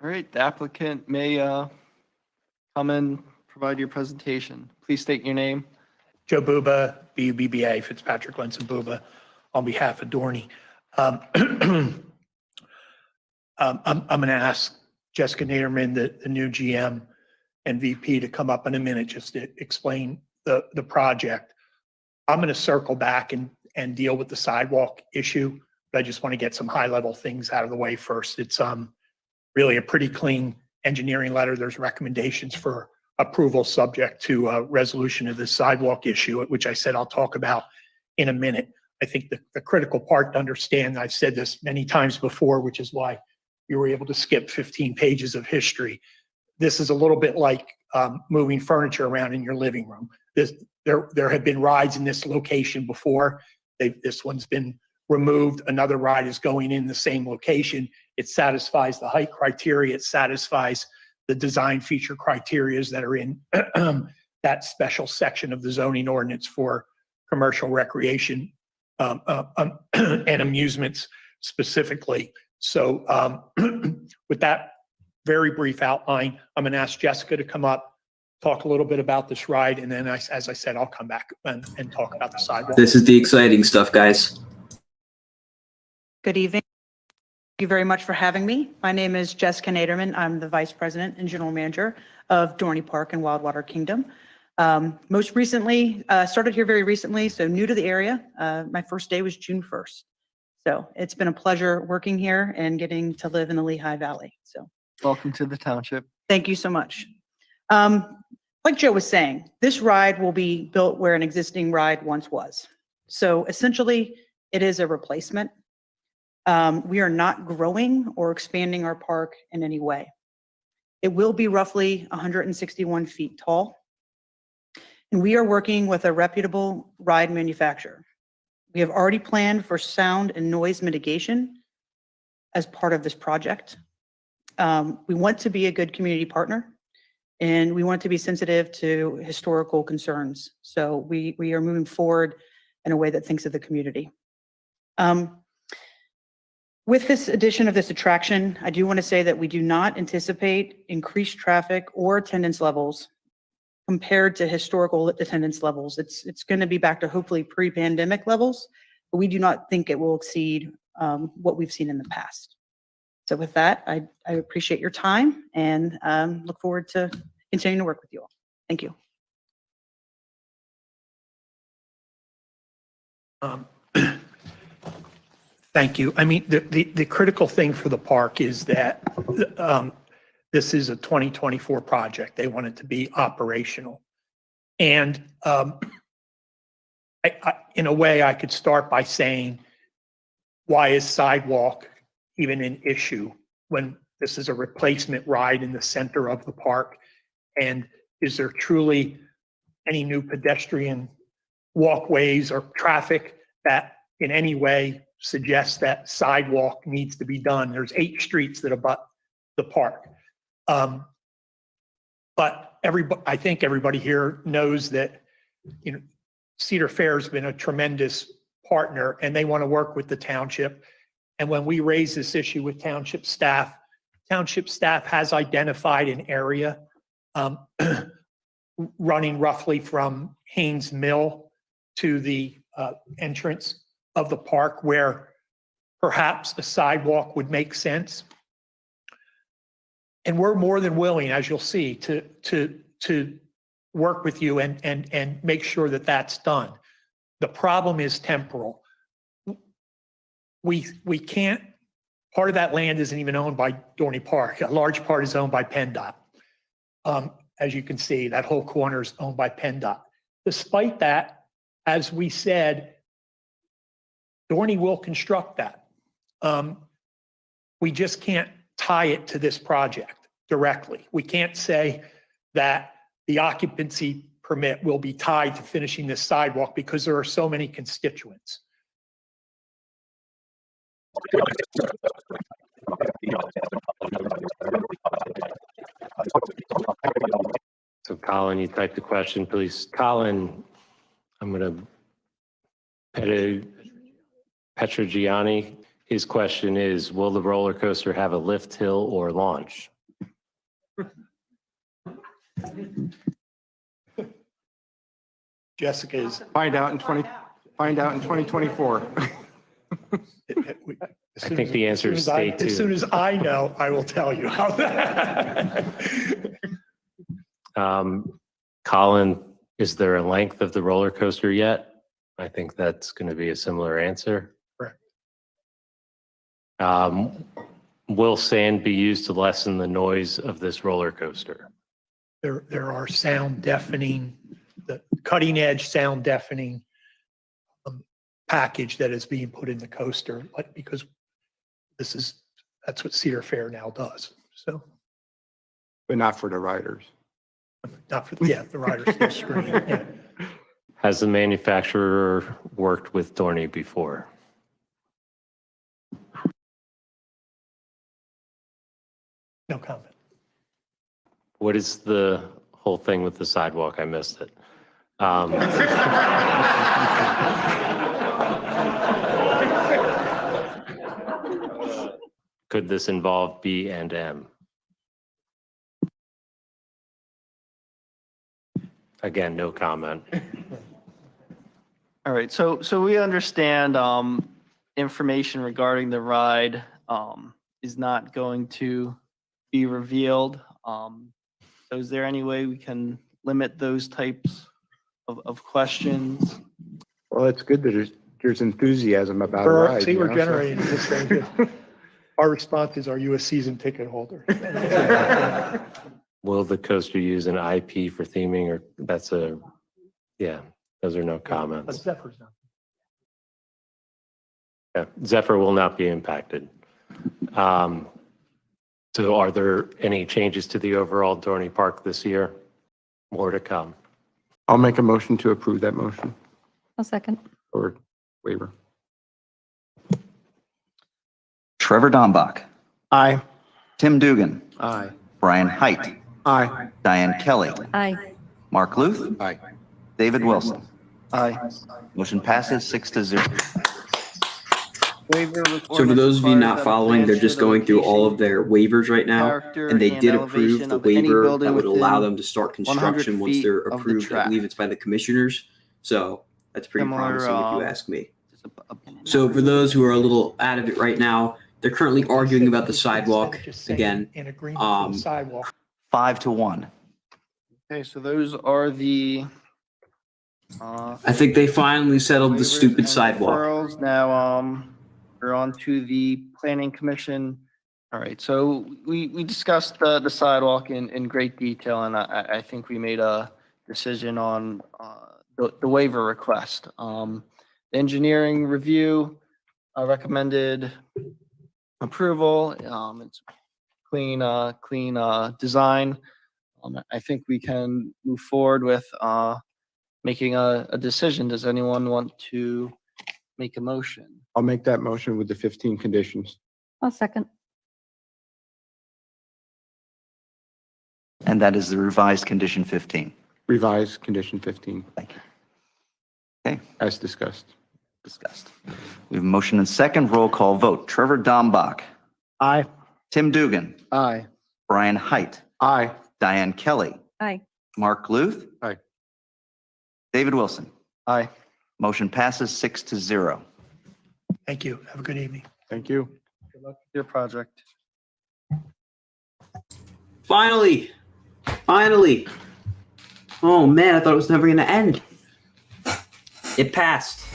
All right, the applicant may come and provide your presentation. Please state your name. Joe Buba, B-U-B-B-A, Fitzpatrick Lenson Buba, on behalf of Dorney. I'm going to ask Jessica Naderman, the new GM and VP, to come up in a minute just to explain the project. I'm going to circle back and deal with the sidewalk issue, but I just want to get some high-level things out of the way first. It's really a pretty clean engineering letter. There's recommendations for approval subject to a resolution of the sidewalk issue, which I said I'll talk about in a minute. I think the critical part to understand, I've said this many times before, which is why you were able to skip 15 pages of history. This is a little bit like moving furniture around in your living room. There have been rides in this location before. This one's been removed. Another ride is going in the same location. It satisfies the height criteria. It satisfies the design feature criterias that are in that special section of the zoning ordinance for commercial recreation and amusements specifically. So with that very brief outline, I'm going to ask Jessica to come up, talk a little bit about this ride, and then, as I said, I'll come back and talk about the sidewalk. This is the exciting stuff, guys. Good evening. Thank you very much for having me. My name is Jessica Naderman. I'm the Vice President and General Manager of Dorney Park and Wildwater Kingdom. Most recently, started here very recently, so new to the area. My first day was June 1st. So it's been a pleasure working here and getting to live in the Lehigh Valley. So Welcome to the township. thank you so much. Like Joe was saying, this ride will be built where an existing ride once was. So essentially, it is a replacement. We are not growing or expanding our park in any way. It will be roughly 161 feet tall. And we are working with a reputable ride manufacturer. We have already planned for sound and noise mitigation as part of this project. We want to be a good community partner, and we want to be sensitive to historical concerns. So we are moving forward in a way that thinks of the community. With this addition of this attraction, I do want to say that we do not anticipate increased traffic or attendance levels compared to historical attendance levels. It's going to be back to hopefully pre-pandemic levels, but we do not think it will exceed what we've seen in the past. So with that, I appreciate your time and look forward to continuing to work with you all. Thank you. Thank you. I mean, the critical thing for the park is that this is a 2024 project. They want it to be operational. And in a way, I could start by saying, why is sidewalk even an issue when this is a replacement ride in the center of the park? And is there truly any new pedestrian walkways or traffic that in any way suggests that sidewalk needs to be done? There's 8 streets that abut the park. But I think everybody here knows that, Cedar Fair has been a tremendous partner and they want to work with the township. And when we raise this issue with township staff has identified an area running roughly from Haynes Mill to the entrance of the park where perhaps a sidewalk would make sense. And we're more than willing, as you'll see, to work with you and make sure that that's done. The problem is temporal. We can't, part of that land isn't even owned by Dorney Park. A large part is owned by PennDOT. As you can see, that whole corner is owned by PennDOT. Despite that, as we said, Dorney will construct that. We just can't tie it to this project directly. We can't say that the occupancy permit will be tied to finishing this sidewalk because there are so many constituents. So Colin, you typed the question, please. Colin, I'm going to Petrogiani. His question is, will the roller coaster have a lift hill or launch? Jessica is. Find out in 2024. I think the answer is stay tuned. As soon as I know, I will tell you how that. Colin, is there a length of the roller coaster yet? I think that's going to be a similar answer. Correct. Will sand be used to lessen the noise of this roller coaster? There are sound deafening, the cutting edge sound deafening package that is being put in the coaster, like, because that's what Cedar Fair now does. So But not for the riders. not for, the riders still scream. Yeah. Has the manufacturer worked with Dorney before? No comment. What is the whole thing with the sidewalk? I missed it. Could this involve B and M? Again, no comment. All right, so we understand information regarding the ride is not going to be revealed. So is there any way we can limit those types of questions? Well, it's good that there's enthusiasm about a We're- ride. See, you we're know, so- generating this thing. here. Our response is, are you a season ticket holder? Will the coaster use an IP for theming, or yeah, those are no But comments. Zephyr's not. Yeah, Zephyr will not be impacted. So are there any changes to the overall Dorney Park this year? More to come. I'll make a motion to approve that motion I'll second. or waiver. Trevor Dombach, Aye. Tim Dugan, Aye. Brian Height, Aye. Diane Kelly, Aye. Mark Luth, Aye. David Wilson. Aye. Motion passes 6-0. So for those of you not following, they're just going through all of their waivers right now, and they did approve the waiver that would allow them to start construction once they're approved. I believe it's by the commissioners. So that's pretty promising if you ask me. So for those who are a little out of it right now, they're currently arguing about the sidewalk Just saying again. In agreement for the sidewalk. 5-1. Okay, so those are the I think they finally settled the waivers stupid and sidewalk. referrals. Now, we're on to the planning commission. All right, so we discussed the sidewalk in great detail, and I think we made a decision on the waiver request. The engineering review recommended approval. It's clean design. I think we can move forward with making a decision. Does anyone want to make a motion? I'll make that motion with the 15 conditions. I'll second. And that is the revised condition 15. Revised condition 15. Thank you. Okay, As discussed. discussed. We have a motion and second. Roll call vote. Trevor Dombach, Aye. Tim Dugan, Aye. Brian Height, Aye. Diane Kelly, Aye. Mark Luth. Aye. David Wilson. Aye. Motion passes 6-0. Thank you. Have a good evening. Thank you. Good luck with your project. Finally. Oh man, I thought it was never going to end. It passed.